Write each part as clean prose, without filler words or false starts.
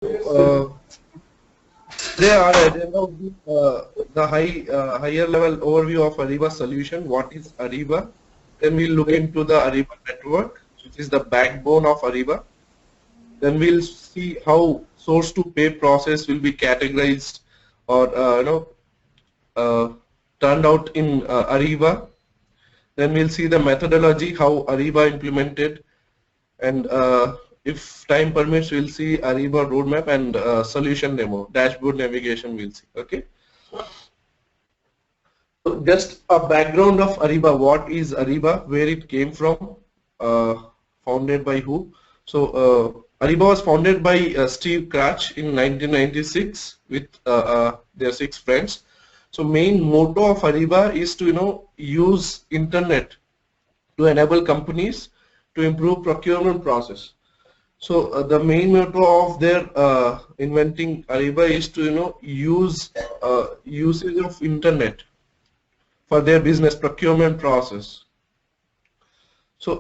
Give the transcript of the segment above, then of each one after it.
Uh, They are agenda would be the higher level overview of Ariba solution. What is Ariba? Then we'll look into the Ariba network, which is the backbone of Ariba. Then we'll see how source to pay process will be categorized or uh, turned out in Ariba. Then we'll see the methodology, how Ariba implemented, and if time permits, we'll see Ariba roadmap and solution demo, dashboard navigation we'll see. Okay. So just a background of Ariba. What is Ariba? Where it came from? Founded by who? So Ariba was founded by Steve Cratch in 1996 with their 6 friends. So main motto of Ariba is to use internet to enable companies to improve procurement process. So the main motto of their inventing Ariba is to use usage of internet for their business procurement process. So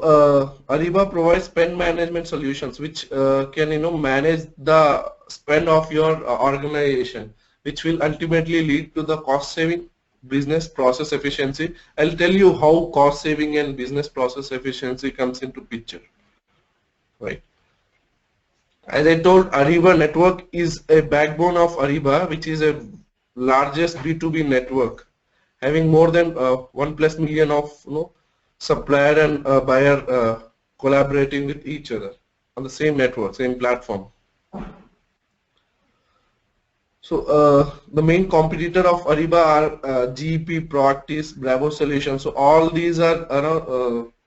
Ariba provides spend management solutions which can manage the spend of your organization, which will ultimately lead to the cost saving, business process efficiency. I'll tell you how cost saving and business process efficiency comes into picture. Right. As I told, Ariba network is a backbone of Ariba, which is a largest B2B network, having more than 1+ million of supplier and buyer collaborating with each other on the same network, same platform. So the main competitor of Ariba are GEP, Proactis, Bravo Solutions. So all these are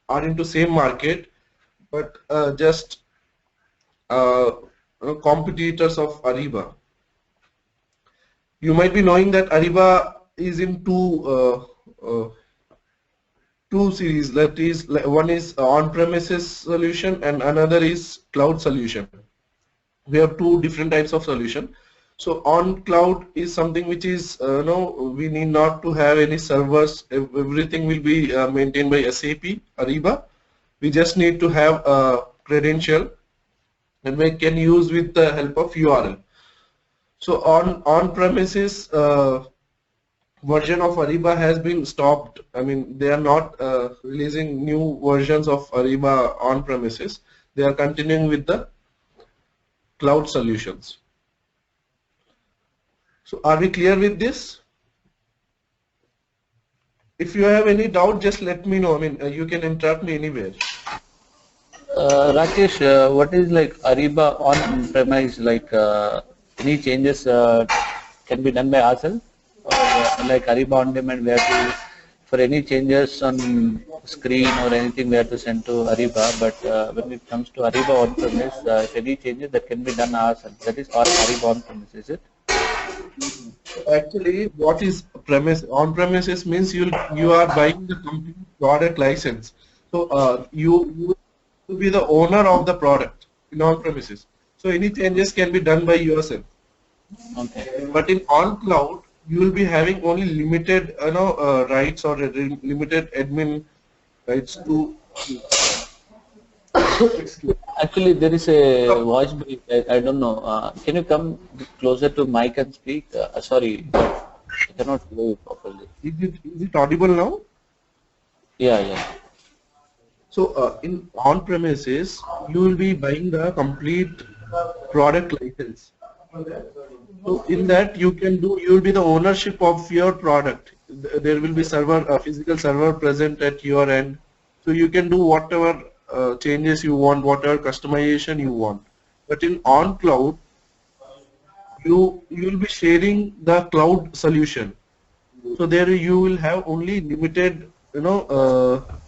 into same market, but just competitors of Ariba. You might be knowing that Ariba is in two series. That is, one is on-premises solution and another is cloud solution. We have two different types of solution. So on cloud is something which is we need not to have any servers. Everything will be maintained by SAP Ariba. We just need to have a credential and we can use with the help of URL. So on-premises version of Ariba has been stopped. I mean, they are not releasing new versions of Ariba on-premises. They are continuing with the cloud solutions. So are we clear with this? If you have any doubt, just let me know. I mean, you can interrupt me anywhere. Rakesh, what is like Ariba on premise? Like any changes can be done by ourselves, or like Ariba on demand, we have to for any changes on screen or anything we have to send to Ariba. But when it comes to Ariba on premise, if any changes that can be done ourselves, that is called Ariba on premise, is it? Actually, what is premise? On premises means you are buying the complete product license. So you will be the owner of the product in on premises. So any changes can be done by yourself. Okay. But in on cloud, you will be having only limited rights or limited admin rights to excuse. Actually, there is a voice break. I don't know. Can you come closer to mic and speak? Sorry, I cannot hear you properly. Is it audible now? Yeah, yeah. So in on premises, you will be buying the complete product license. So in that you will be the ownership of your product. There will be a physical server present at your end. So you can do whatever changes you want, whatever customization you want. But in on cloud, you will be sharing the cloud solution. So there you will have only limited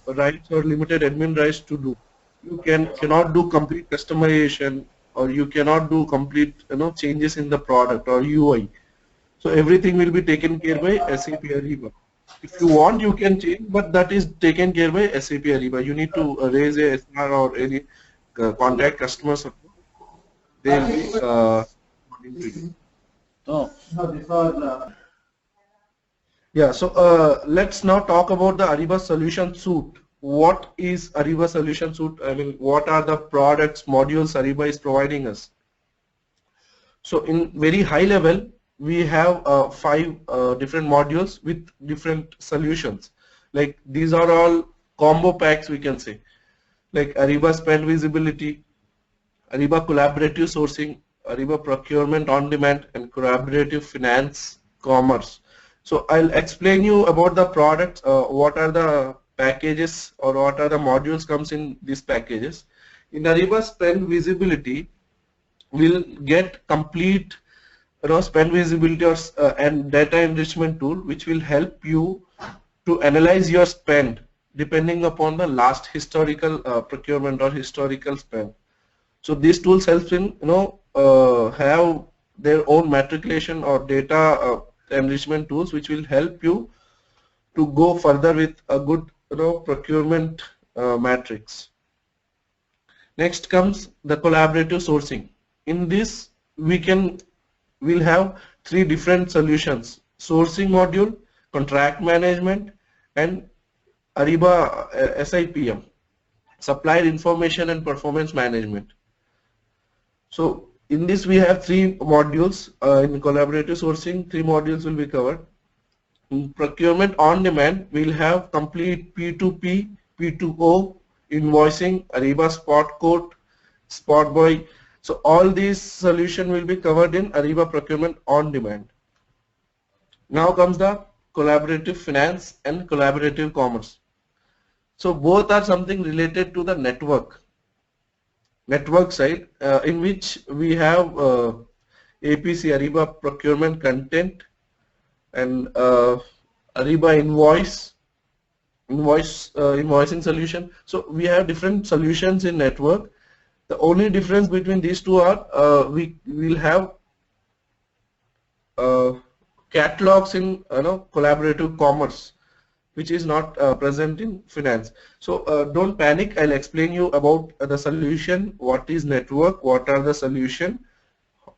rights or limited admin rights to do. You cannot do complete customization or you cannot do complete changes in the product or UI. So everything will be taken care by SAP Ariba. If you want, you can change, but that is taken care by SAP Ariba. You need to raise a SR or any contact customer support. They will be responding to you. No. Yeah, so let's now talk about the Ariba Solution Suite. What is Ariba Solution Suite? I mean, what are the products, modules Ariba is providing us? So in very high level, we have five different modules with different solutions. Like these are all combo packs, we can say, like Ariba spend visibility, Ariba collaborative sourcing, Ariba procurement on demand, and collaborative finance commerce. So I'll explain you about the products, what are the packages or what are the modules comes in these packages. In Ariba spend visibility, we'll get complete spend visibility or, and data enrichment tool which will help you to analyze your spend depending upon the last historical procurement or historical spend. So these tools helps in have their own matriculation or data enrichment tools which will help you to go further with a good procurement matrix. Next comes the collaborative sourcing. In this we'll have three different solutions: sourcing module, contract management, and Ariba SIPM, supplier information and performance management. So in this we have three modules. In collaborative sourcing, three modules will be covered. In procurement on demand, we'll have complete P2P, P2O, invoicing, Ariba spot quote, spot buy. So all these solution will be covered in Ariba procurement on demand. Now comes the collaborative finance and collaborative commerce. So both are something related to the network side, in which we have APC, Ariba procurement content, and Ariba invoicing solution. So we have different solutions in network. The only difference between these two are we will have catalogs in collaborative commerce, which is not present in finance. So don't panic. I'll explain you about the solution. What is network? What are the solution?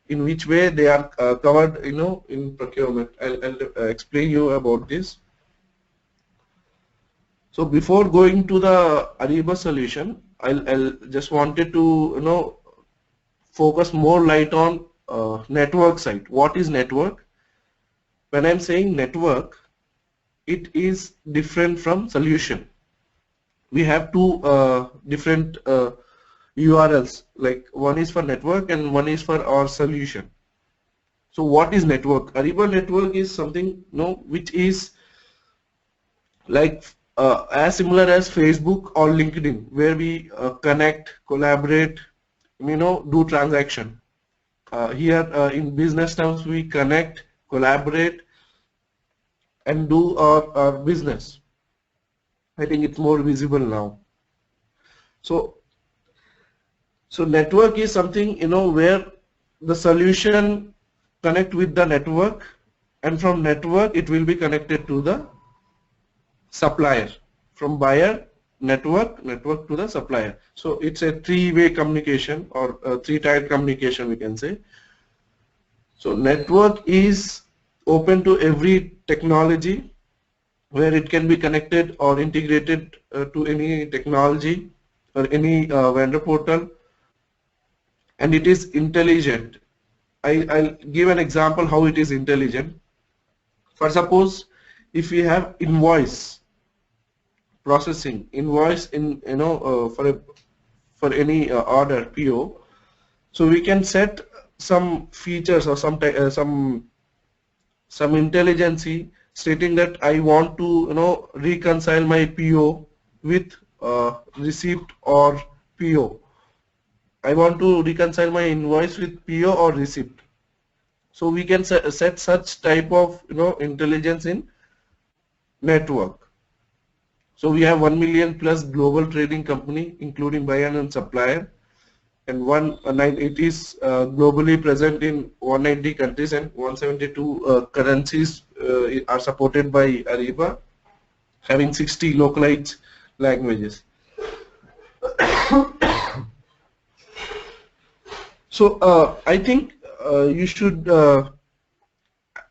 In which way they are covered, in procurement. I'll explain you about this. So before going to the Ariba solution, I'll just wanted to focus more light on network side. What is network? When I'm saying network, it is different from solution. We have two different URLs, like one is for network and one is for our solution. So what is network? Ariba network is something which is like as similar as Facebook or LinkedIn, where we connect, collaborate, do transaction. Here in business terms, we connect, collaborate, and do our business. I think it's more visible now. So network is something where the solution connect with the network, and from network it will be connected to the supplier. From buyer, network to the supplier. So it's a three-way communication, or a three-tiered communication, we can say. So network is open to every technology, where it can be connected or integrated to any technology or any vendor portal, and it is intelligent. I'll give an example how it is intelligent. For suppose if we have invoice processing, invoice in for any order PO, so we can set some features or some intelligence stating that I want to reconcile my PO with receipt or PO. I want to reconcile my invoice with PO or receipt. So we can set such type of intelligence in network. So we have 1 million plus global trading company, including buyer and supplier, and it is globally present in 190 countries, and 172 currencies are supported by Ariba, having 60 localized languages. So I think you should,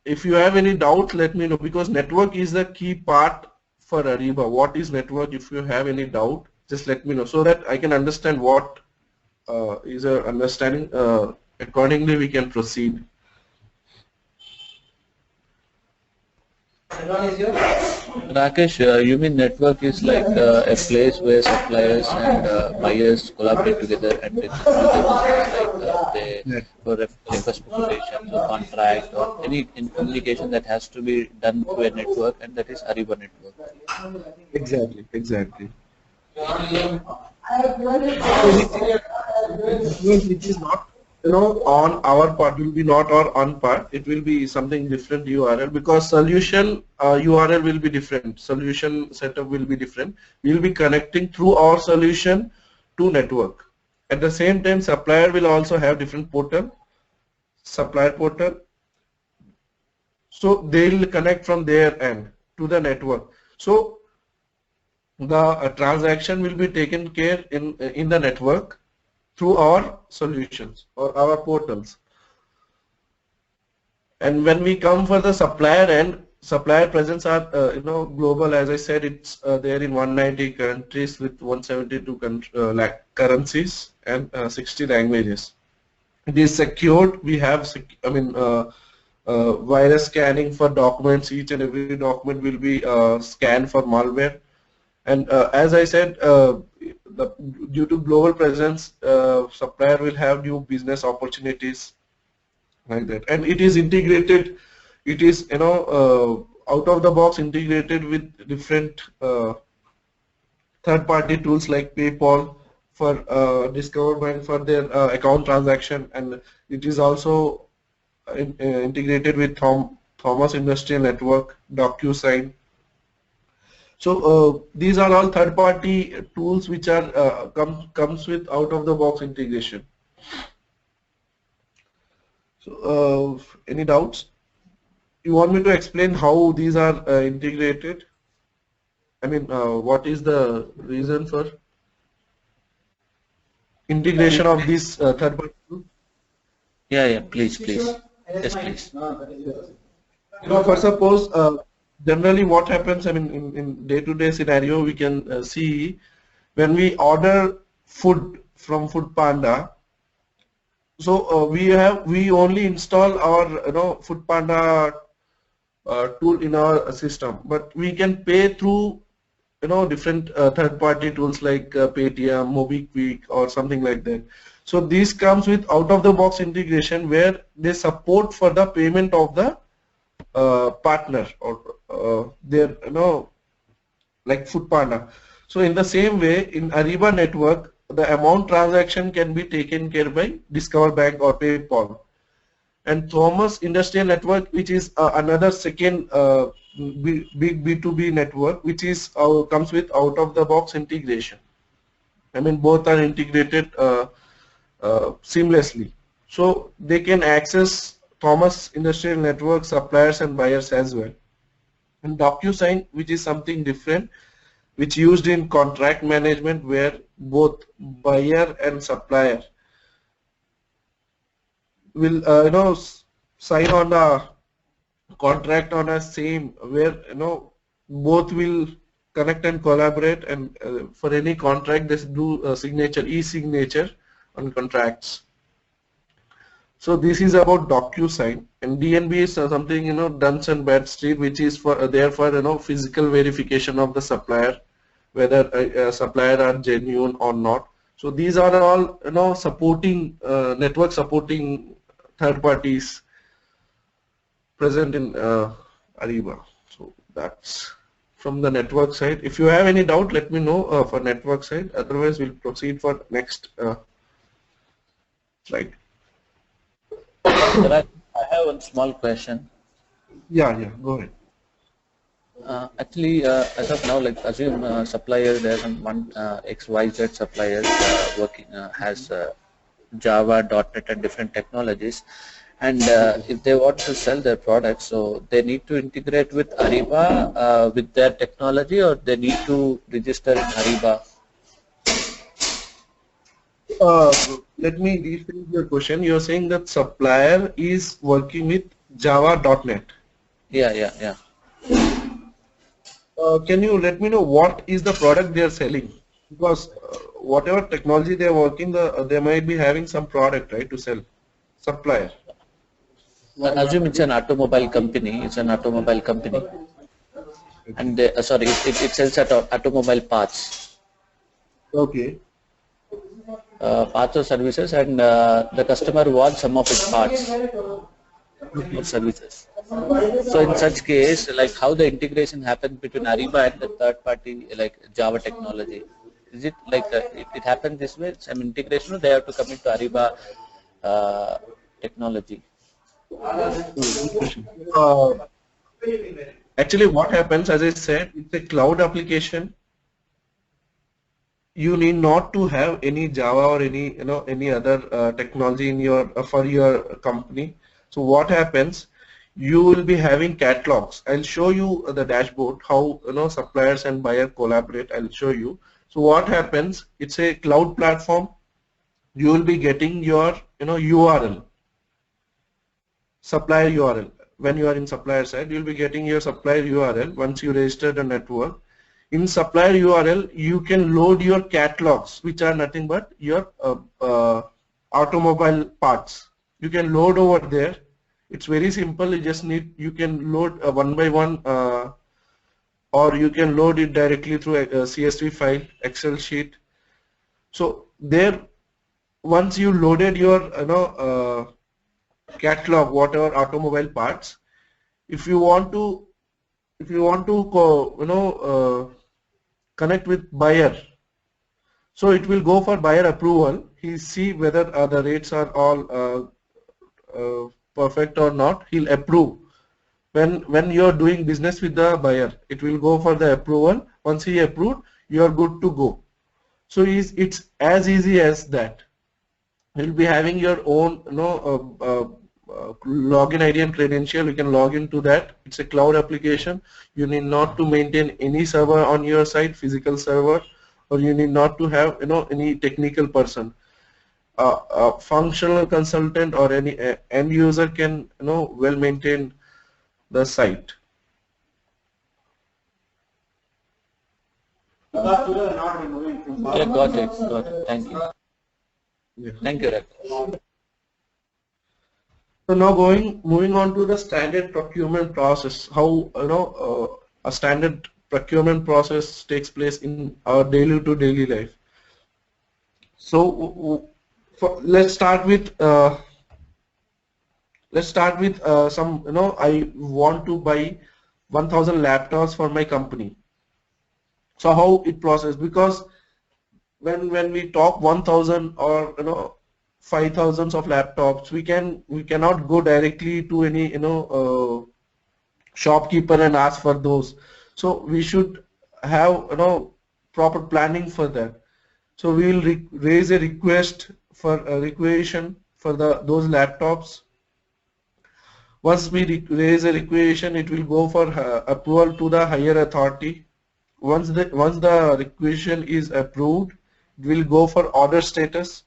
if you have any doubt, let me know, because network is the key part for Ariba. What is network? If you have any doubt, just let me know, so that I can understand what is a understanding accordingly we can proceed. Rakesh, you mean network is like a place where suppliers and buyers collaborate together and execute their business, like they Yeah. for request for quotations or contract or any in communication that has to be done through a network, and that is Ariba network. Exactly, exactly. So anything network which is not, on our part will be not or on part. It will be something different URL, because solution URL will be different. Solution setup will be different. We will be connecting through our solution to network. At the same time, supplier will also have different portal, supplier portal. So they will connect from their end to the network. So the transaction will be taken care in the network through our solutions or our portals. And when we come for the supplier end, supplier presence are global. As I said, it's there in 190 countries with 172 currencies and 60 languages. It is secured. We have virus scanning for documents. Each and every document will be scanned for malware. And as I said, due to global presence, supplier will have new business opportunities like that. And it is integrated. It is out of the box integrated with different third-party tools like PayPal for Discover Bank for their account transaction, and it is also integrated with Thomas Industrial Network, DocuSign. So these are all third-party tools which are comes with out-of-the-box integration. So any doubts? You want me to explain how these are integrated? I mean, what is the reason for integration of these third-party tools? Yeah, please, please. Yes, please. For suppose, generally what happens, I mean, in day-to-day scenario, we can see when we order food from Food Panda. So we only install our Food Panda tool in our system, but we can pay through different third-party tools like Paytm, MobiKwik, or something like that. So this comes with out-of-the-box integration where they support for the payment of the partner or their like Food Panda. So in the same way, in Ariba network, the amount transaction can be taken care by Discover Bank or PayPal. And Thomas Industrial Network, which is another second big B2B network, which is comes with out-of-the-box integration. I mean, both are integrated seamlessly. So they can access Thomas Industrial Network suppliers and buyers as well. And DocuSign, which is something different, which used in contract management where both buyer and supplier will sign on a contract on a same where both will connect and collaborate, and for any contract they do signature, e-signature on contracts. So this is about DocuSign. And DNB is something Duns and Bradstreet, which is for there for physical verification of the supplier, whether a supplier are genuine or not. So these are all supporting network supporting third parties present in Ariba. So that's from the network side. If you have any doubt, let me know for network side. Otherwise, we'll proceed for next slide. I have one small question. Yeah, go ahead. Actually, as of now, like assume supplier, there's one XYZ suppliers working has Java, .NET, and different technologies, and if they want to sell their products, so they need to integrate with Ariba with their technology, or they need to register in Ariba. Let me rephrase your question. You're saying that supplier is working with Java.NET. Yeah. Can you let me know what is the product they are selling? Because whatever technology they are working, they might be having some product, right, to sell. supplier. Assume it's an automobile company. It's an automobile company, and sorry, it sells automobile parts, Okay. parts or services, and the customer wants some of its parts or Okay. services. So in such case, like how the integration happens between Ariba and the third party, like Java technology, is it like it happens this way? Some integration, or they have to come into Ariba uh, technology? Good question. Actually, what happens, as I said, it's a cloud application. You need not to have any Java or any other technology in your for your company. So what happens? You will be having catalogs. I'll show you the dashboard how suppliers and buyer collaborate. I'll show you. So what happens? It's a cloud platform. You will be getting your URL, supplier URL. When you are in supplier side, you'll be getting your supplier URL once you register the network. In supplier URL, you can load your catalogs, which are nothing but your automobile parts. You can load over there. It's very simple. You can load one by one, or you can load it directly through a CSV file, Excel sheet. So there, once you loaded your catalog, whatever automobile parts, if you want to connect with buyer, so it will go for buyer approval. He see whether the rates are all perfect or not. He'll approve. When you're doing business with the buyer, it will go for the approval. Once he approved, you are good to go. So it's as easy as that. You'll be having your own login ID and credential. You can log into that. It's a cloud application. You need not to maintain any server on your side, physical server, or you need not to have any technical person. A functional consultant or any end user can well maintain the site. Yeah, got it. Got it. Thank you. Yeah. Thank you, Raj. So now moving on to the standard procurement process, how a standard procurement process takes place in our daily to daily life. So let's start with some I want to buy 1,000 laptops for my company. So how it process, because when we talk 1,000 or 5,000 of laptops, we cannot go directly to any shopkeeper and ask for those. So we should have proper planning for that. So we will raise a request for a requisition for those laptops. Once we raise a requisition, it will go for approval to the higher authority. Once the requisition is approved, it will go for order status.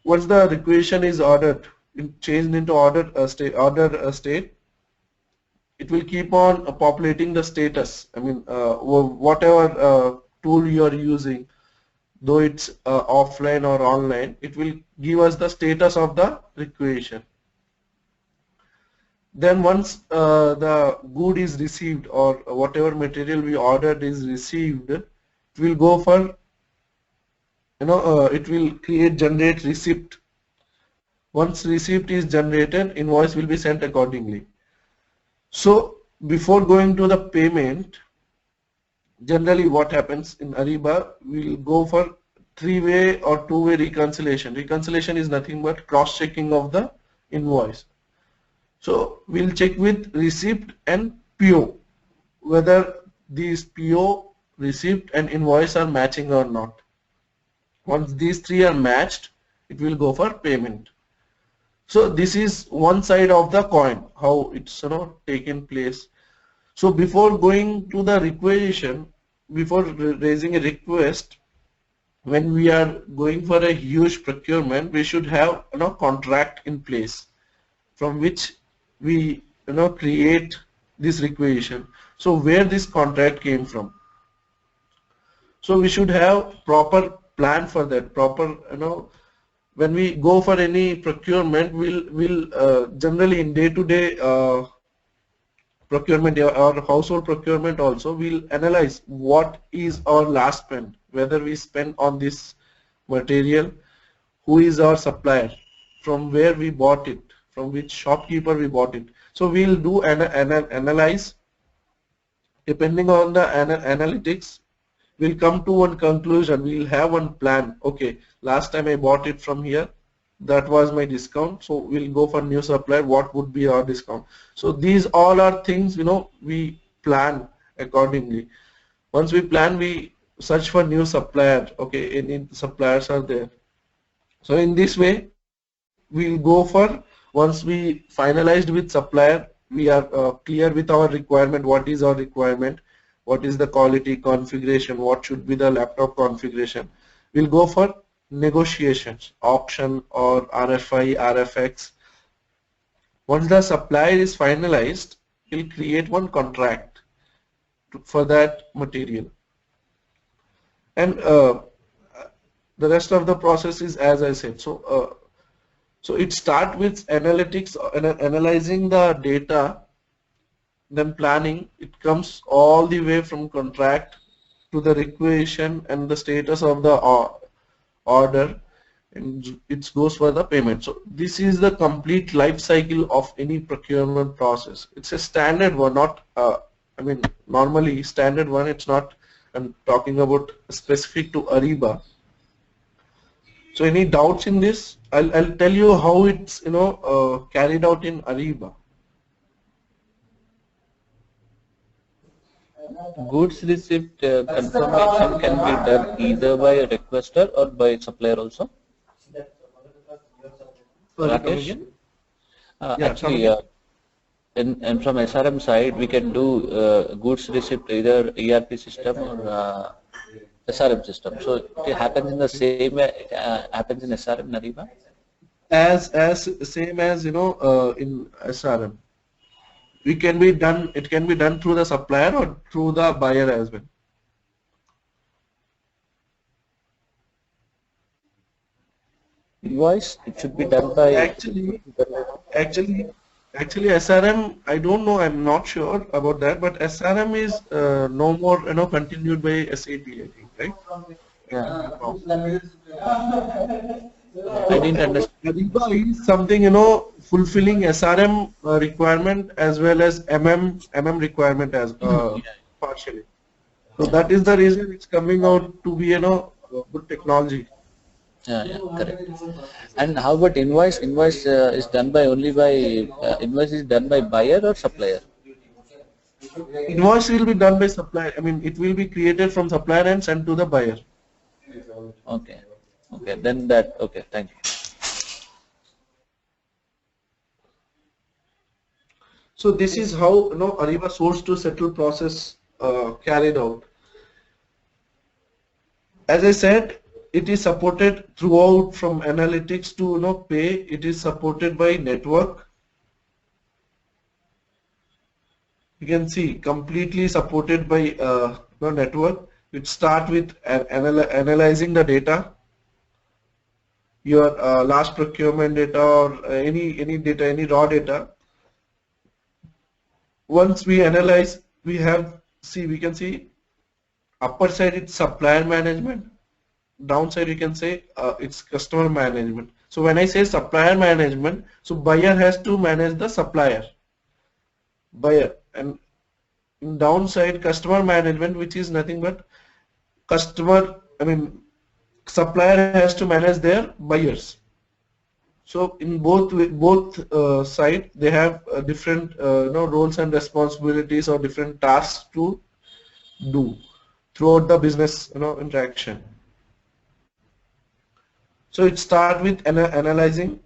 Once the requisition is changed into order state, it will keep on populating the status. I mean, whatever tool you are using, though it's offline or online, it will give us the status of the requisition. Then once the good is received, or whatever material we ordered is received, it will go for it will generate receipt. Once receipt is generated, invoice will be sent accordingly. So before going to the payment, generally what happens in Ariba, we will go for three-way or two-way reconciliation. Reconciliation is nothing but cross-checking of the invoice. So we'll check with receipt and PO whether these PO, receipt and invoice are matching or not. Once these three are matched, it will go for payment. So this is one side of the coin, how it's taken place. So before going to the requisition, before raising a request, when we are going for a huge procurement, we should have contract in place from which we create this requisition. So where this contract came from? So we should have proper plan for that, proper when we go for any procurement, we'll generally in day-to-day procurement or household procurement also, we'll analyze what is our last spend, whether we spend on this material, who is our supplier, from where we bought it, from which shopkeeper we bought it. So we'll do an analyze. Depending on the analytics, we'll come to one conclusion. We'll have one plan. Okay, last time I bought it from here, that was my discount, so we'll go for new supplier. What would be our discount? So these all are things, we plan accordingly. Once we plan, we search for new supplier. Okay, any suppliers are there. So in this way, we'll go for, once we finalized with supplier, we are clear with our requirement. What is our requirement? What is the quality configuration? What should be the laptop configuration? We'll go for negotiations, auction or RFI, RFX. Once the supplier is finalized, we'll create one contract for that material. And the rest of the process is as I said. So it starts with analytics, analyzing the data, then planning. It comes all the way from contract to the requisition and the status of the order, and it goes for the payment. So this is the complete life cycle of any procurement process. It's a standard one, not normally standard one. It's not, I'm talking about specific to Ariba. So any doubts in this? I'll tell you how it's carried out in Ariba. Goods receipt confirmation can be done either by a requester or by supplier also. Rakesh? Actually, and from SRM side, we can do goods receipt either ERP system or SRM system. So it happens in the same way happens in SRM, Ariba? As same as in SRM. It can be done through the supplier or through the buyer as well. Invoice, it should be done by actually SRM, I don't know, I'm not sure about that, but SRM is no more continued by SAP, I think, right? Yeah. I didn't understand. Ariba is something fulfilling SRM requirement as well as MM requirement as partially. So that is the reason it's coming out to be good technology. Yeah, correct. And how about invoice? Invoice is done by invoice is done by buyer or supplier? Invoice will be done by supplier. It will be created from supplier and sent to the buyer. Okay. Okay. Then that. Okay. Thank you. So this is how Ariba source to settle process carried out. As I said, it is supported throughout from analytics to pay. It is supported by network. You can see completely supported by network. It start with analyzing the data, your last procurement data or any data, any raw data. Once we analyze, we can see upper side it's supplier management, downside you can say it's customer management. So when I say supplier management, so buyer has to manage the supplier, and in downside customer management, which is nothing but supplier has to manage their buyers. So in both side they have different roles and responsibilities or different tasks to do throughout the business interaction. So it starts with analyzing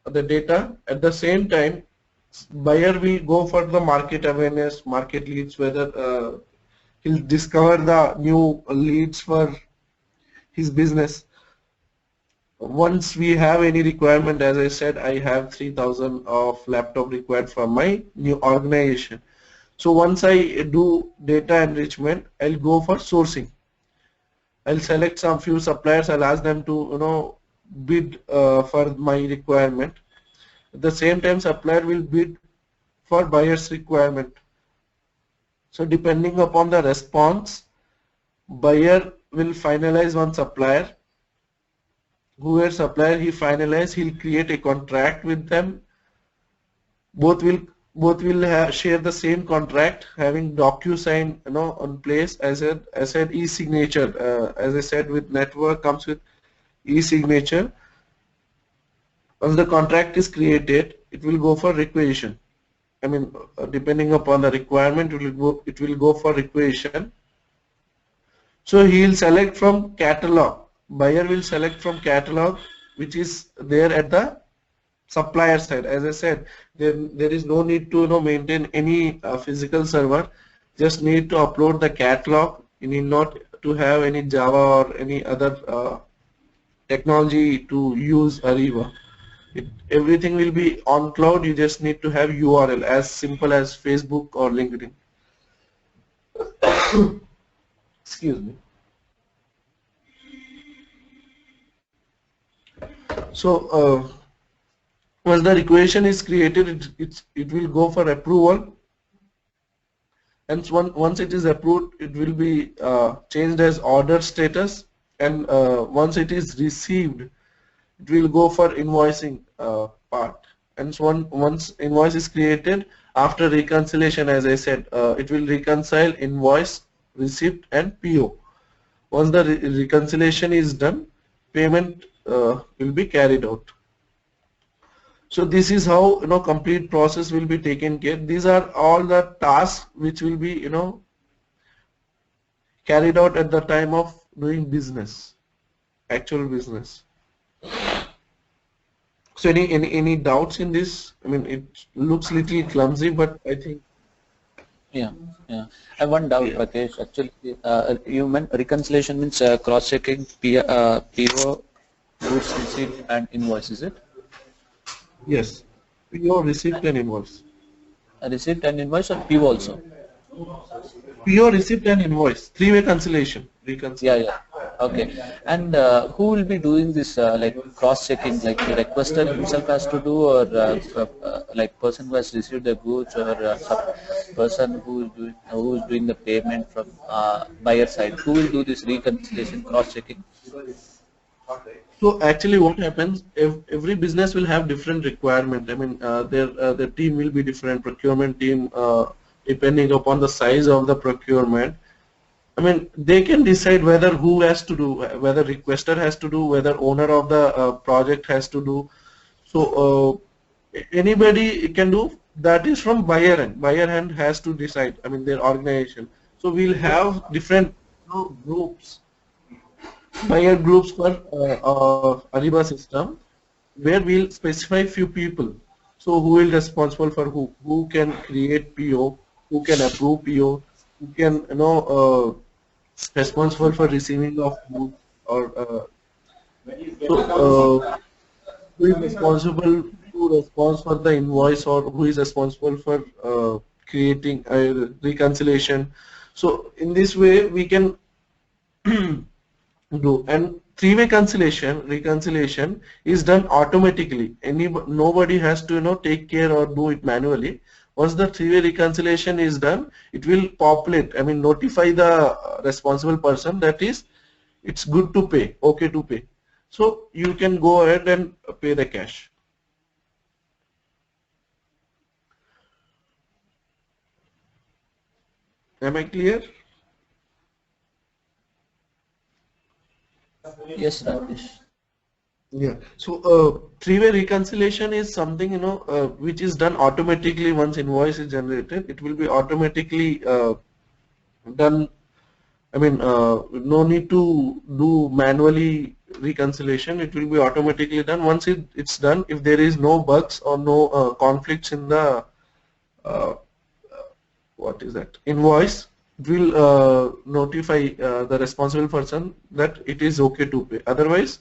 the data. At the same time, buyer will go for the market awareness, market leads, whether he'll discover the new leads for his business. Once we have any requirement, as I said, I have 3,000 of laptop required for my new organization. So once I do data enrichment, I'll go for sourcing. I'll select some few suppliers. I'll ask them to bid for my requirement. At the same time, supplier will bid for buyer's requirement. So depending upon the response, buyer will finalize one supplier. Whoever supplier he finalize, he'll create a contract with them. Both will share the same contract, having DocuSign on place. As I said, e-signature. As I said, with network comes with e-signature. Once the contract is created, it will go for requisition. I mean, depending upon the requirement, it will go for requisition. So he will select from catalog. Buyer will select from catalog, which is there at the supplier side. As I said, there is no need to maintain any physical server. Just need to upload the catalog. You need not to have any Java or any other technology to use Ariba. Everything will be on cloud. You just need to have URL as simple as Facebook or LinkedIn. Excuse me. So once the equation is created, it will go for approval, and once it is approved, it will be changed as order status, and once it is received, it will go for invoicing part. And so once invoice is created, after reconciliation, as I said, it will reconcile invoice, receipt, and PO. Once the reconciliation is done, payment will be carried out. So this is how complete process will be taken care. These are all the tasks which will be carried out at the time of doing business, actual business. So any doubts in this? I mean, it looks little clumsy, but I think. Yeah. I have one doubt, Rakesh. Actually, you meant reconciliation means cross-checking PO, goods receipt, and invoice, is it? Yes, PO, receipt, and invoice. A receipt and invoice, or PO also? PO, receipt, and invoice. Three-way reconciliation. Yeah. Okay. And who will be doing this like cross-checking? Like the requester himself has to do, or like person who has received the goods, or some person who is doing the payment from buyer side? Who will do this reconciliation cross-checking? So actually what happens, every business will have different requirement. I mean, their team will be different, procurement team, depending upon the size of the procurement. I mean, they can decide whether who has to do, whether requester has to do, whether owner of the project has to do. So anybody can do. That is from buyer end. Buyer end has to decide. I mean, their organization. So we'll have different groups, buyer groups for Ariba system, where we'll specify few people. So who will responsible for who can create PO, who can approve PO, who can responsible for receiving of goods, or who is responsible to respond for the invoice, or who is responsible for creating a reconciliation. So in this way we can do. And three-way reconciliation is done automatically. Nobody has to take care or do it manually. Once the three-way reconciliation is done, it will populate, I mean notify the responsible person that is it's good to pay, okay to pay. So you can go ahead and pay the cash. Am I clear? Yes, Rakesh. Yeah. So three-way reconciliation is something which is done automatically. Once invoice is generated, it will be automatically done. I mean, no need to do manually reconciliation. It will be automatically done. Once it's done, if there is no bugs or no conflicts in the what is that invoice, it will notify the responsible person that it is okay to pay. Otherwise,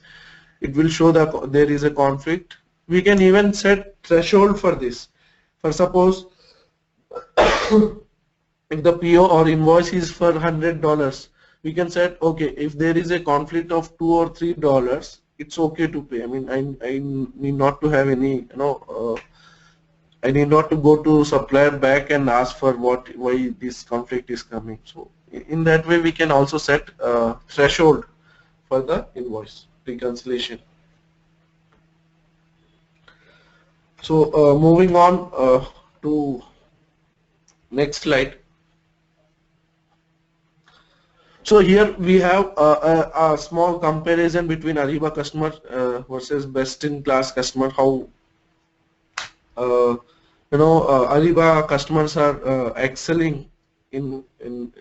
it will show that there is a conflict. We can even set threshold for this. For suppose if the PO or invoice is for $100, we can set, okay, if there is a conflict of $2 or $3, it's okay to pay. I mean, I need not to have any, I need not to go to supplier back and ask for why this conflict is coming. So in that way, we can also set a threshold for the invoice reconciliation. So moving on to next slide. So here we have a small comparison between Ariba customer versus best-in-class customer. How Ariba customers are excelling in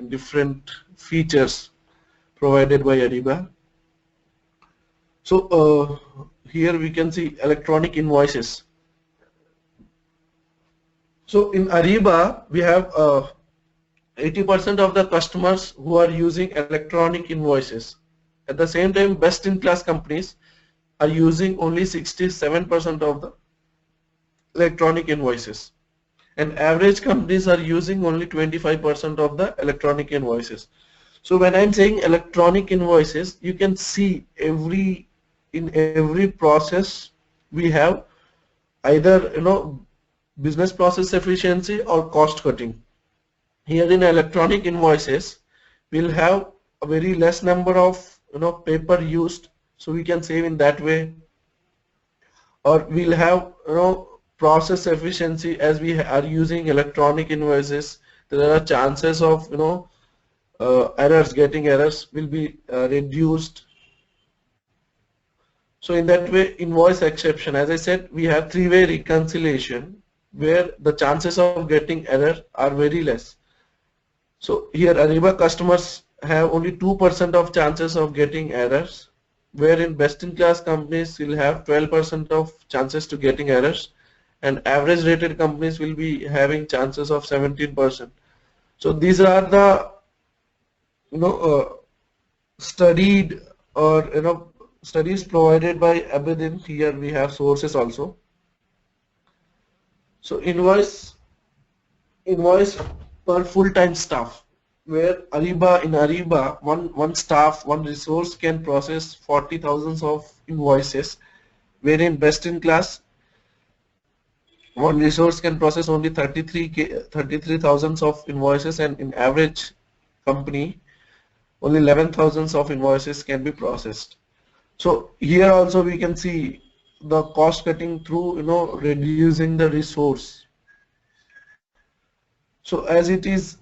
different features provided by Ariba. So here we can see electronic invoices. So in Ariba we have 80% of the customers who are using electronic invoices. At the same time, best-in-class companies are using only 67% of the electronic invoices, and average companies are using only 25% of the electronic invoices. So when I'm saying electronic invoices, you can see in every process we have either business process efficiency or cost cutting. Here in electronic invoices, we'll have a very less number of paper used, so we can save in that way. Or we'll have process efficiency, as we are using electronic invoices. There are chances of errors will be reduced. So in that way, invoice exception, as I said, we have three-way reconciliation where the chances of getting error are very less. So here Ariba customers have only 2% of chances of getting errors, wherein best-in-class companies will have 12% of chances to getting errors, and average rated companies will be having chances of 17%. So these are the studied or studies provided by Abedin. Here we have sources also. So invoice per full-time staff, where in Ariba one staff, one resource can process 40,000 of invoices, wherein best in class one resource can process only 33,000 of invoices, and in average company only 11,000 of invoices can be processed. So here also we can see the cost cutting through reducing the resource. So as it is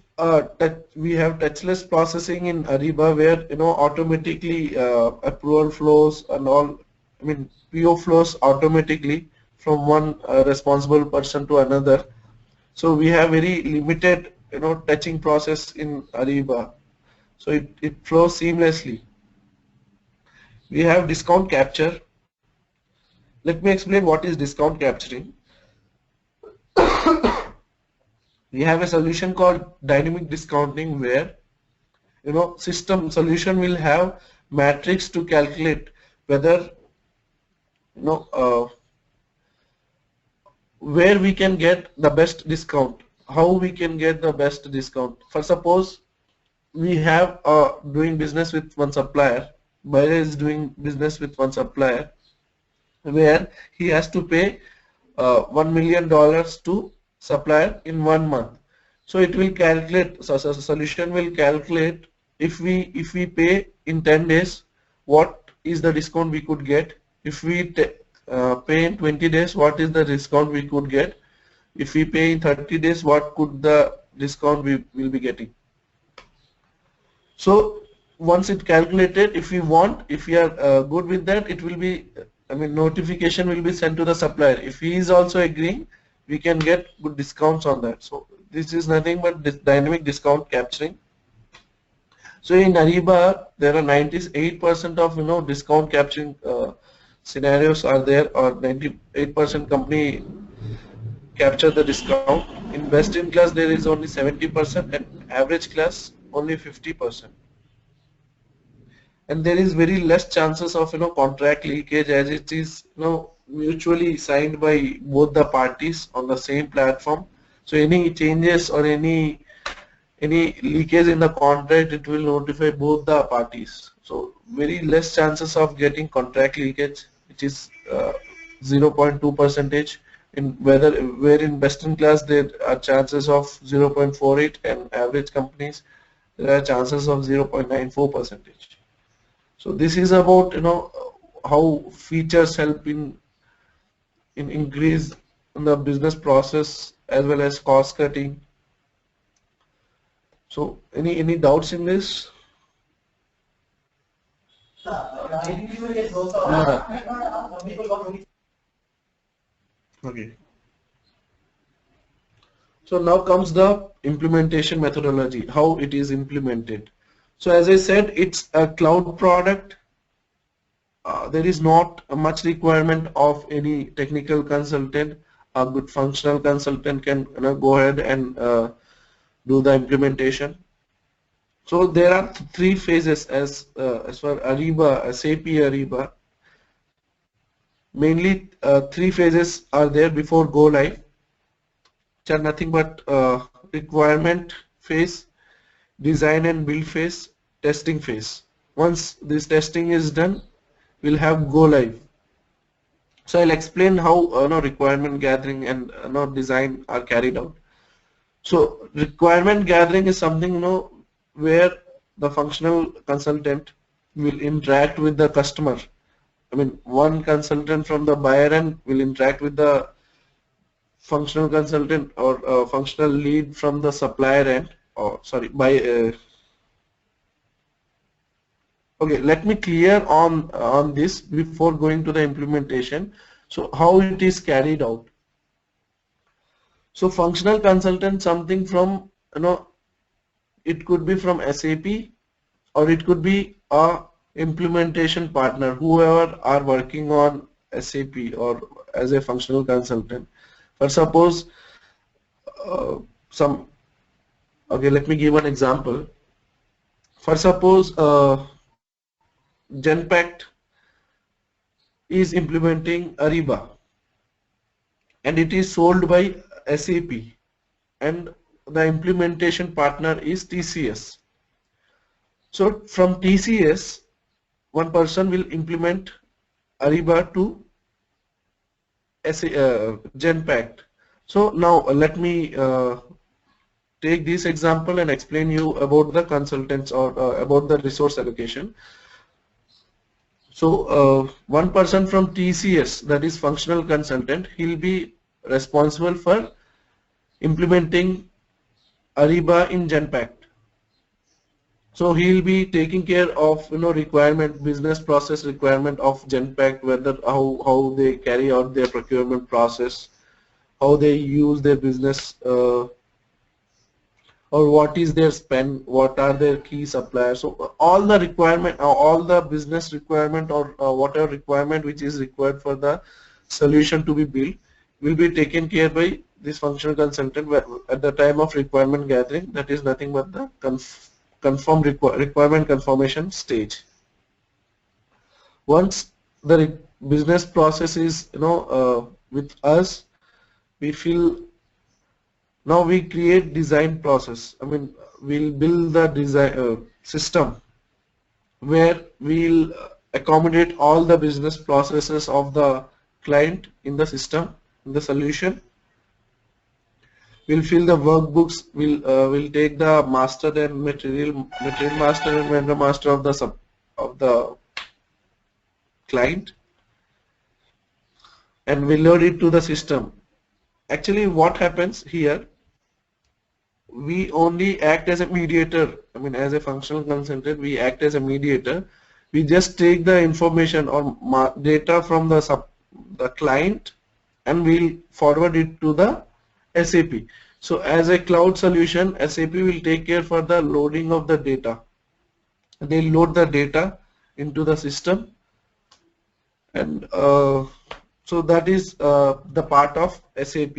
we have touchless processing in Ariba, where automatically approval flows and all, I mean PO flows automatically from one responsible person to another. So we have very limited touching process in Ariba, so it flows seamlessly. We have discount capture. Let me explain what is discount capturing. We have a solution called dynamic discounting, where system solution will have matrix to calculate whether where we can get the best discount, how we can get the best discount. For suppose we have doing business with one supplier, buyer is doing business with one supplier, where he has to pay $1 million to supplier in 1 month. So it will calculate, so solution will calculate, if we pay in 10 days, what is the discount we could get. If we pay in 20 days, what is the discount we could get. If we pay in 30 days, what could the discount we will be getting. So once it calculated, if we are good with that, it will be, notification will be sent to the supplier. If he is also agreeing, we can get good discounts on that. So this is nothing but this dynamic discount capturing. So in Ariba, there are 98% of discount capturing scenarios are there, or 98% company capture the discount. In best in class, there is only 70%, and average class only 50%. And there is very less chances of contract leakage, as it is mutually signed by both the parties on the same platform. So any changes or any leakage in the contract, it will notify both the parties. So very less chances of getting contract leakage, which is 0.2 percentage. In where in Western class there are chances of 0.48, and average companies there are chances of 0.94 percentage. So this is about how features help in increase in the business process as well as cost cutting. So any doubts in this? Okay. So now comes the implementation methodology, how it is implemented. So as I said, it's a cloud product. There is not much requirement of any technical consultant. A good functional consultant can go ahead and do the implementation. So there are three phases as for Ariba, SAP Ariba. Mainly three phases are there before go live, which are nothing but requirement phase, design and build phase, testing phase. Once this testing is done, we'll have go live. So I'll explain how requirement gathering and design are carried out. So requirement gathering is something where the functional consultant will interact with the customer. I mean, one consultant from the buyer end will interact with the functional consultant or functional lead from the supplier end, or sorry, okay, let me clear on this before going to the implementation. So how it is carried out. So functional consultant, something from it could be from SAP, or it could be a implementation partner, whoever are working on SAP or as a functional consultant. For suppose some, okay, let me give an example. For suppose Genpact is implementing Ariba and it is sold by SAP, and the implementation partner is TCS. So from TCS, one person will implement Ariba to Genpact. So now let me take this example and explain you about the consultants or about the resource allocation. So one person from TCS, that is functional consultant, he'll be responsible for implementing Ariba in Genpact. So he'll be taking care of requirement, business process requirement of Genpact, whether how they carry out their procurement process, how they use their business, or what is their spend, what are their key suppliers. So all the requirement, all the business requirement, or whatever requirement which is required for the solution to be built will be taken care by this functional consultant at the time of requirement gathering. That is nothing but the requirement confirmation stage. Once the business process is with us, we feel now we create design process. I mean, we'll build the design system where we'll accommodate all the business processes of the client in the system, in the solution. We'll fill the workbooks. We'll take the master and material master and vendor master of the client, and we'll load it to the system. Actually, what happens here? We only act as a mediator. I mean, as a functional consultant, we act as a mediator. We just take the information or data from the client, and we'll forward it to the SAP. So as a cloud solution, SAP will take care for the loading of the data. They load the data into the system, and so that is the part of SAP.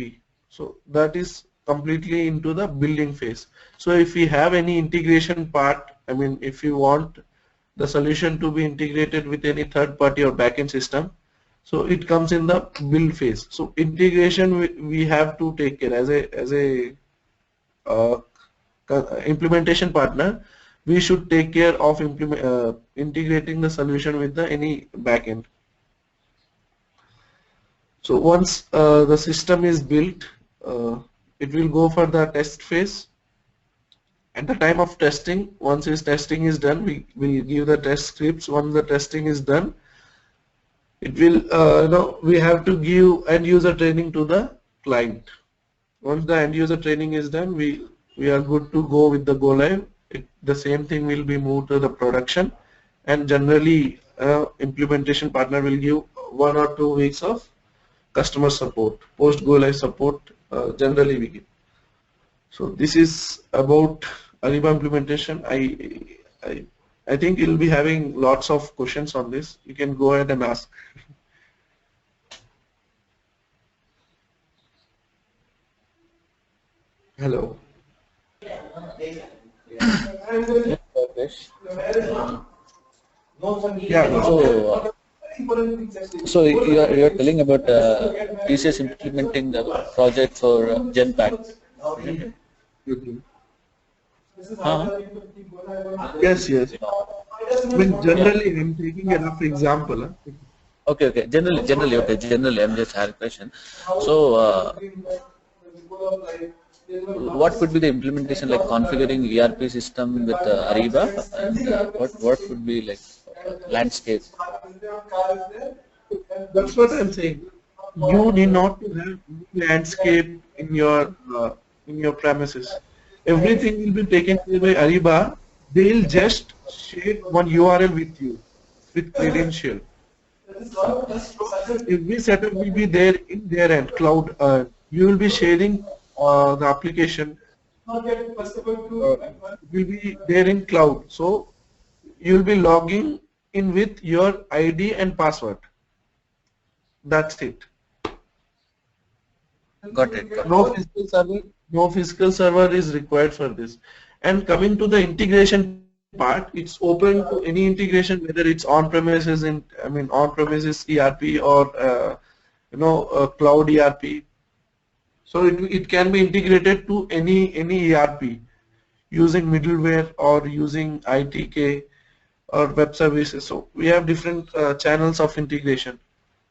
So that is completely into the building phase. So if we have any integration part, I mean, if you want the solution to be integrated with any third party or backend system, so it comes in the build phase. So integration we have to take care as a implementation partner. we should take care of integrating the solution with the any backend. So once the system is built, it will go for the test phase. At the time of testing, once his testing is done, we will give the test scripts. Once the testing is done, it will we have to give end user training to the client. Once the end user training is done, we are good to go with the go live. The same thing will be moved to the production, and generally implementation partner will give 1 or 2 weeks of customer support, post go live support, generally we give. So this is about Ariba implementation. I think you'll be having lots of questions on this. You can go ahead and ask. Hello. Yeah. So, so you're telling about TCS implementing the project for Genpact. Huh? Yes, yes. I mean, generally, I'm taking a rough example. Huh? Okay, okay. Generally, I'm just had a question. So, what could be the implementation like configuring ERP system with Ariba, and what would be like landscape? That's what I'm saying. You need not to have landscape in your premises. Everything will be taken care by Ariba. They'll just share one URL with you with credential. Every setup will be there in their end cloud. You will be sharing the application. It will be there in cloud. So you will be logging in with your ID and password. That's it. Got it. Got No it. physical server, no physical server is required for this. And coming to the integration part, it's open to any integration, whether it's on-premises on-premises ERP or cloud ERP. So it can be integrated to any ERP using middleware or using ITK or web services. So we have different channels of integration.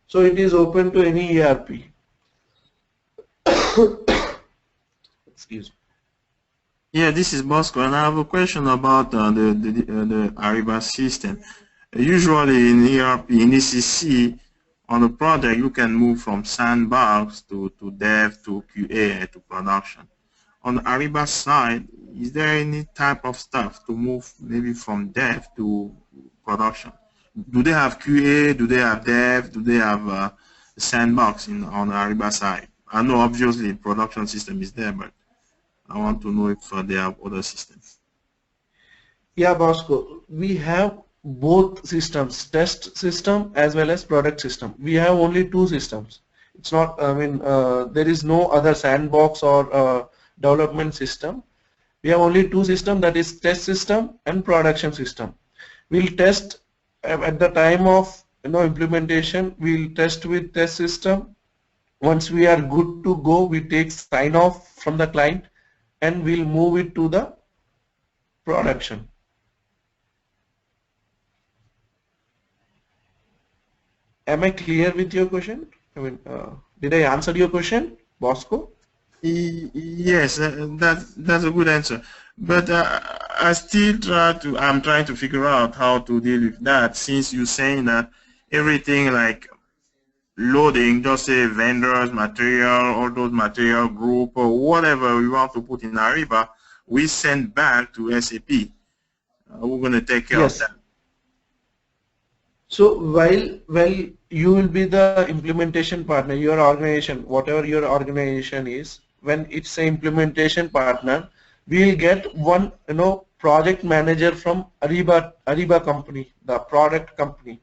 So it is open to any ERP. Excuse me. Yeah, this is Bosco, and I have a question about the Ariba system. Usually in ERP, in ECC, on a project, you can move from sandbox to dev to QA to production. On the Ariba side, is there any type of stuff to move maybe from dev to production? Do they have QA? Do they have dev? Do they have sandbox on the Ariba side? I know obviously production system is there, but I want to know if they have other systems. Yeah, Bosco, we have both systems, test system as well as product system. We have only two systems. It's not, there is no other sandbox or development system. We have only two systems, that is test system and production system. We'll test at the time of implementation, we'll test with test system. Once we are good to go, we take sign off from the client and we'll move it to the production. Am I clear with your question? Did I answer your question, Bosco? Yes, that's a good answer. But I'm trying to figure out how to deal with that, since you're saying that everything like loading, just say vendors, material, all those material group, or whatever we want to put in Ariba, we send back to SAP. We're going to take care of that. So while you will be the implementation partner, your organization, whatever your organization is, when it's an implementation partner, we'll get one project manager from Ariba company, the product company.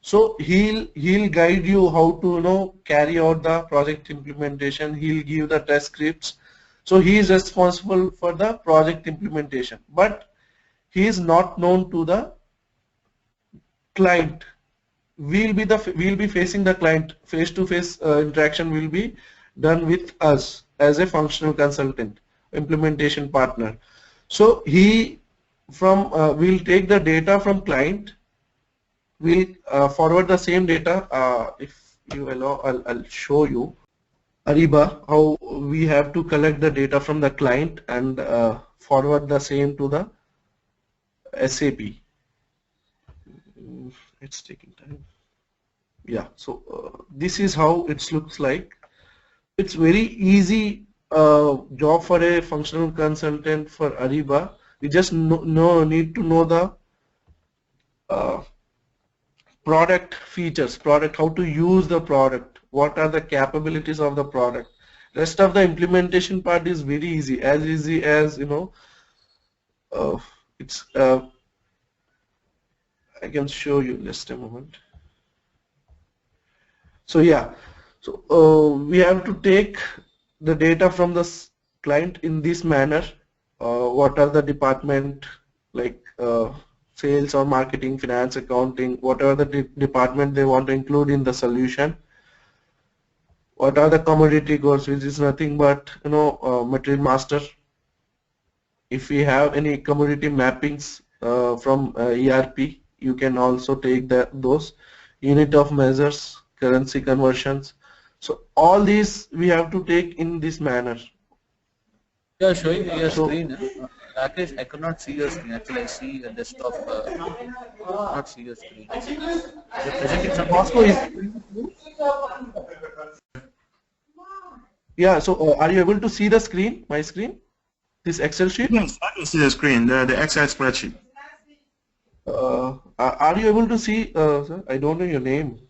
So he'll guide you how to carry out the project implementation. He'll give the test scripts. So he is responsible for the project implementation, but he is not known to the client. We'll be facing the client. Face-to-face interaction will be done with us as a functional consultant, implementation partner. So he from we'll take the data from client, we'll forward the same data. If you allow, I'll show you Ariba how we have to collect the data from the client and forward the same to the SAP. It's taking time. Yeah, so this is how it looks like. It's very easy job for a functional consultant for Ariba. We just need to know the uh, product features, how to use the product, what are the capabilities of the product. Rest of the implementation part is very easy as uh, it's I can show you just a moment. So yeah, so we have to take the data from the client in this manner. What are the department like sales or marketing, finance, accounting, whatever the department they want to include in the solution. What are the commodity codes, which is nothing but material master. If we have any commodity mappings from ERP, you can also take those unit of measures, currency conversions. So all these we have to take in this manner. You are showing your screen. Rakesh, I cannot see your screen. Actually, I see the desktop. Not see your screen. You're presenting something. Yeah, so are you able to see the screen, my screen, this Excel sheet? Yes, I can see the screen, the Excel spreadsheet. Are you able to see, sir? I don't know your name.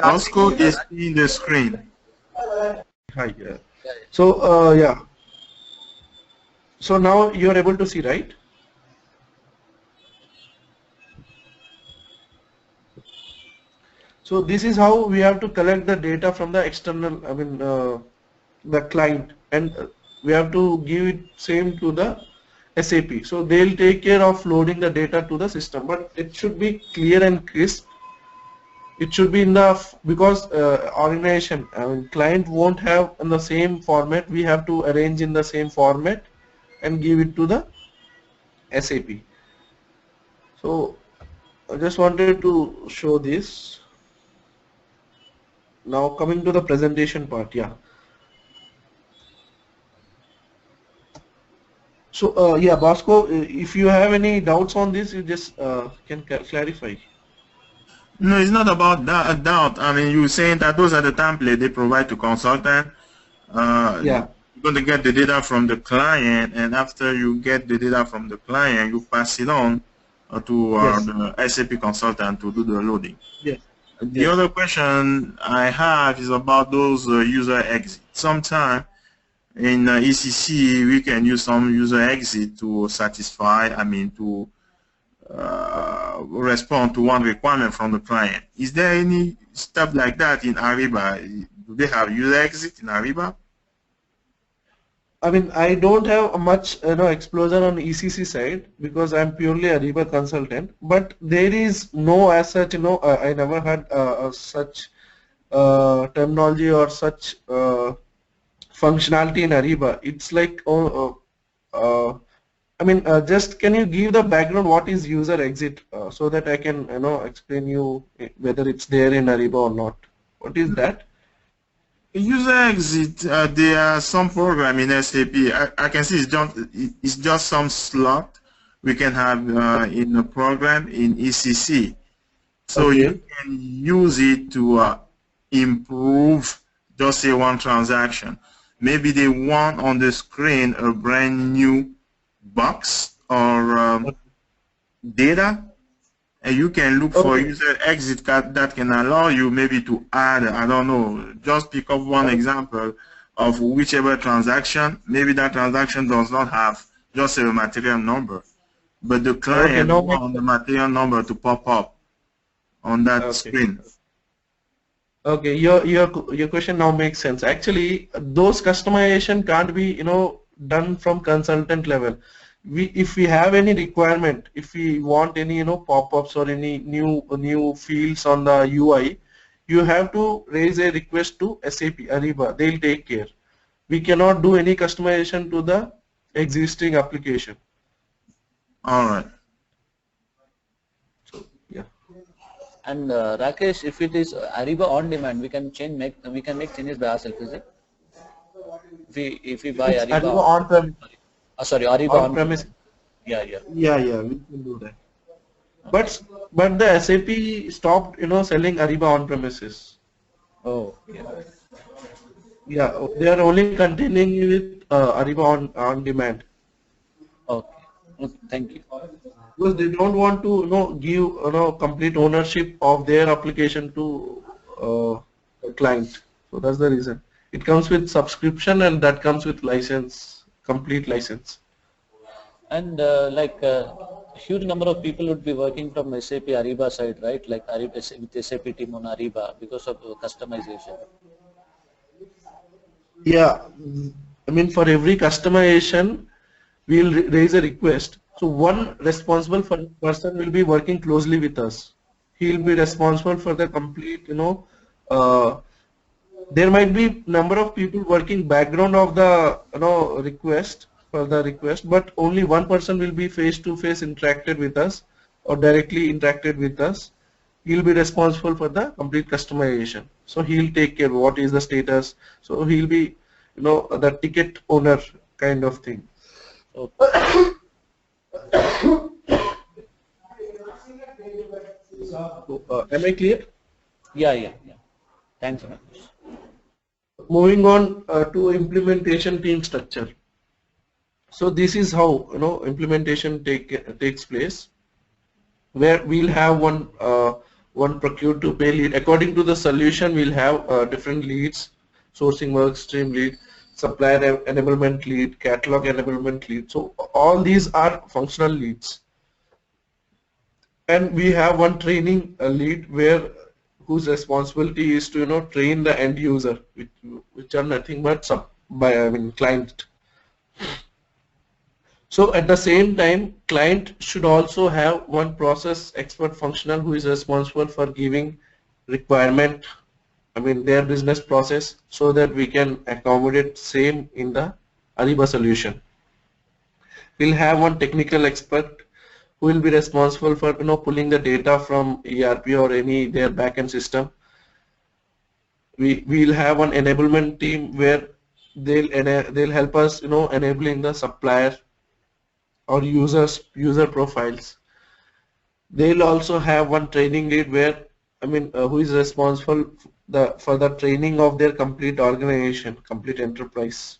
Bosco is seeing the screen. Hi, yeah. So, yeah. So now you are able to see, right? So this is how we have to collect the data from the external, the client, and we have to give it same to the SAP. So they'll take care of loading the data to the system, but it should be clear and crisp. It should be in the, because organization, client won't have in the same format. We have to arrange in the same format and give it to the SAP. So I just wanted to show this. Now coming to the presentation part, yeah. So yeah, Bosco, if you have any doubts on this, you just can clarify. No, it's not about that doubt. I mean, you're saying that those are the templates they provide to consultant. Yeah. You're going to get the data from the client, and after you get the data from the client, you pass it on to Yes. the SAP consultant to do the loading. Yes. The other question I have is about those user exits. Sometimes in ECC, we can use some user exit to satisfy, to respond to one requirement from the client. Is there any stuff like that in Ariba? Do they have user exit in Ariba? I mean, I don't have much exposure on ECC side because I'm purely a Ariba consultant. But there is no as such, I never had such terminology or such functionality in Ariba. It's like, just can you give the background what is user exit so that I can explain you whether it's there in Ariba or not. What is that? User exit, there are some program in SAP. I can see it's just some slot we can have in a program in ECC. So Okay. you can use it to improve, just say one transaction. Maybe they want on the screen a brand new box or data, and you can look for user exit card that can allow you maybe to add, I don't know, just pick up one example of whichever transaction. Maybe that transaction does not have just a material number, but the client wants the material number to pop up on that screen. Okay, your question now makes sense. Actually, those customization can't be done from consultant level. If we have any requirement, if we want any pop-ups or any new fields on the UI, you have to raise a request to SAP Ariba. They'll take care. We cannot do any customization to the existing application. All right. So yeah. And Rakesh, if it is Ariba on demand, we can make changes by ourselves, is it? If we buy It's Ariba Ariba on-prem, sorry, Ariba on on-premise. demand. Yeah, yeah. Yeah, yeah, we can do that. Okay. But the SAP stopped, selling Ariba on-premises. Oh, yeah. Yeah, they are only continuing with Ariba on-demand Okay. Okay. Thank you. because they don't want to, give, complete ownership of their application to a client. So that's the reason. It comes with subscription and that comes with license, complete license. And huge number of people would be working from SAP Ariba side, right? Like Ariba with SAP team on Ariba because of customization. Yeah, I mean for every customization, we'll raise a request. So one responsible for person will be working closely with us. He'll be responsible for the complete, uh, there might be number of people working background of the, request for the request, but only one person will be face to face interacted with us or directly interacted with us. He'll be responsible for the complete customization. So he'll take care what is the status. So he'll be, the ticket owner kind of thing. Okay. So, am I clear? Yeah, yeah, yeah. Thanks, Rakesh. Moving on to implementation team structure. So this is how implementation takes place, where we'll have one procure to pay lead. According to the solution, we'll have different leads: sourcing work stream lead, supplier enablement lead, catalog enablement lead. So all these are functional leads. And we have one training lead where whose responsibility is to train the end user, which are nothing but client. So at the same time, client should also have one process expert functional who is responsible for giving requirement, their business process, so that we can accommodate same in the Ariba solution. We'll have one technical expert who will be responsible for pulling the data from ERP or any their backend system. We'll have one enablement team where they'll help us enabling the supplier or user profiles. They'll also have one training lead where who is responsible for the training of their complete organization, complete enterprise.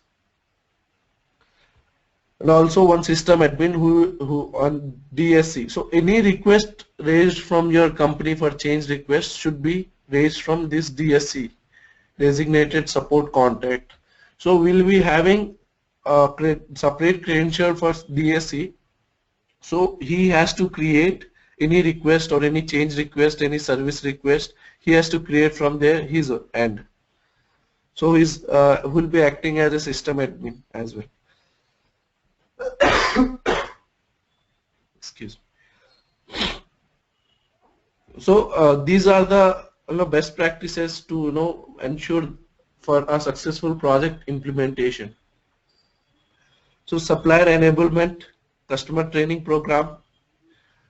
And also one system admin who on DSC. So any request raised from your company for change request should be raised from this DSC, designated support contact. So we'll be having a separate credential for DSC. So he has to create any request or any change request, any service request, he has to create from there his end. So he's will be acting as a system admin as well. Excuse me. So these are the best practices to ensure for a successful project implementation. So supplier enablement, customer training program.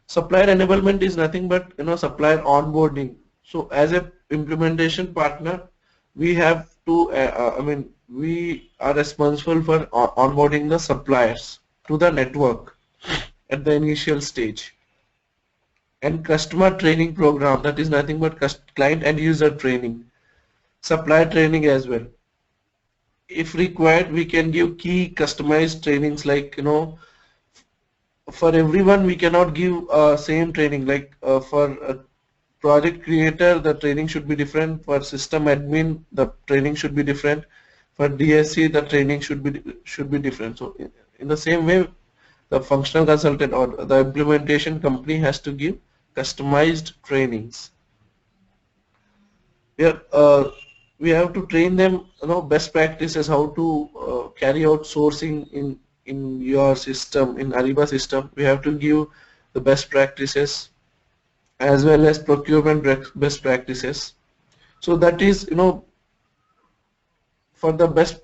Supplier enablement is nothing but supplier onboarding. So as a implementation partner, we have to we are responsible for onboarding the suppliers to the network at the initial stage. And customer training program, that is nothing but client and user training, supplier training as well. If required, we can give key customized trainings, like for everyone we cannot give same training, like for a project creator the training should be different, for system admin the training should be different, for DSC the training should be different. So in the same way, the functional consultant or the implementation company has to give customized trainings. We have to train them best practices, how to carry out sourcing in your system, in Ariba system. We have to give the best practices as well as procurement best practices. So that is for the best,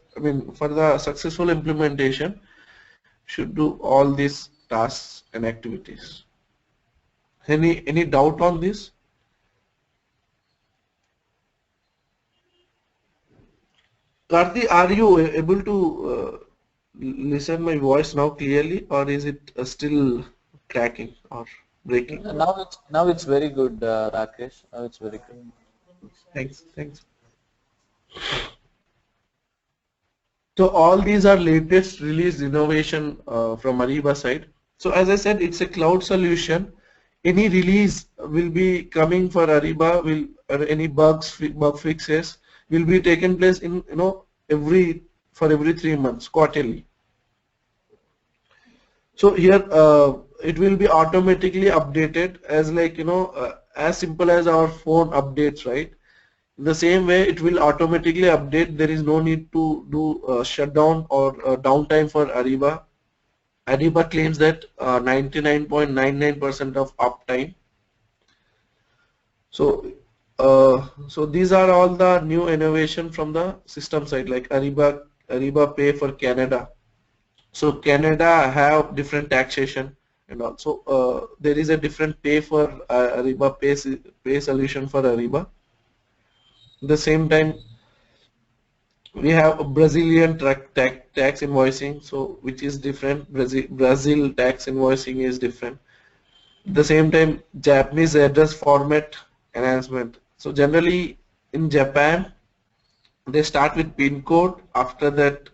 for the successful implementation, should do all these tasks and activities. Any doubt on this? Karthi, are you able to listen my voice now clearly, or is it still cracking or breaking? Now it's very good, Rakesh. Now it's very good. Thanks, thanks. So all these are latest release innovation from Ariba side. So as I said, it's a cloud solution. Any release will be coming for Ariba. Will any bug fixes will be taken place in every 3 months quarterly. So here it will be automatically updated as like as simple as our phone updates, right? In the same way, it will automatically update. There is no need to do shutdown or downtime for Ariba. Ariba claims that 99.99% of uptime. So these are all the new innovation from the system side, like Ariba Pay for Canada. So Canada have different taxation, and also there is a different pay for Ariba pay solution for Ariba. At the same time, we have a Brazilian tax invoicing, so which is different. Brazil tax invoicing is different. At the same time, Japanese address format enhancement. So generally in Japan, they start with pin code. After that,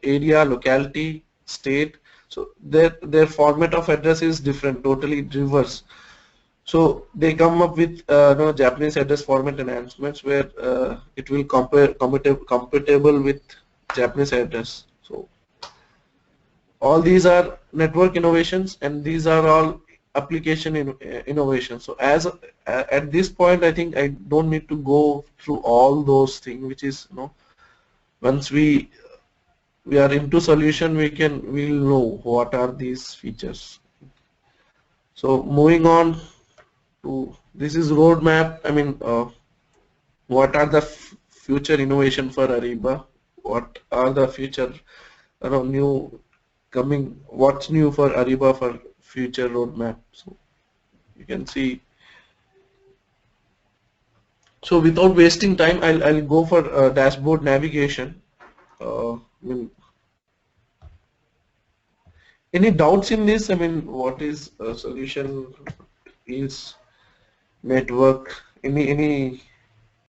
area, locality, state. So their format of address is different, totally reverse. So they come up with Japanese address format enhancements where it will compatible with Japanese address. So all these are network innovations, and these are all application innovations. So as at this point, I think I don't need to go through all those things, which is once we are into solution, we'll know what are these features. So moving on to this is roadmap. I mean, what are the future innovation for Ariba? What are the future new coming? What's new for Ariba for future roadmap? So you can see. So without wasting time, I'll go for dashboard navigation. I mean, any doubts in this? I mean, what is a solution is network? Any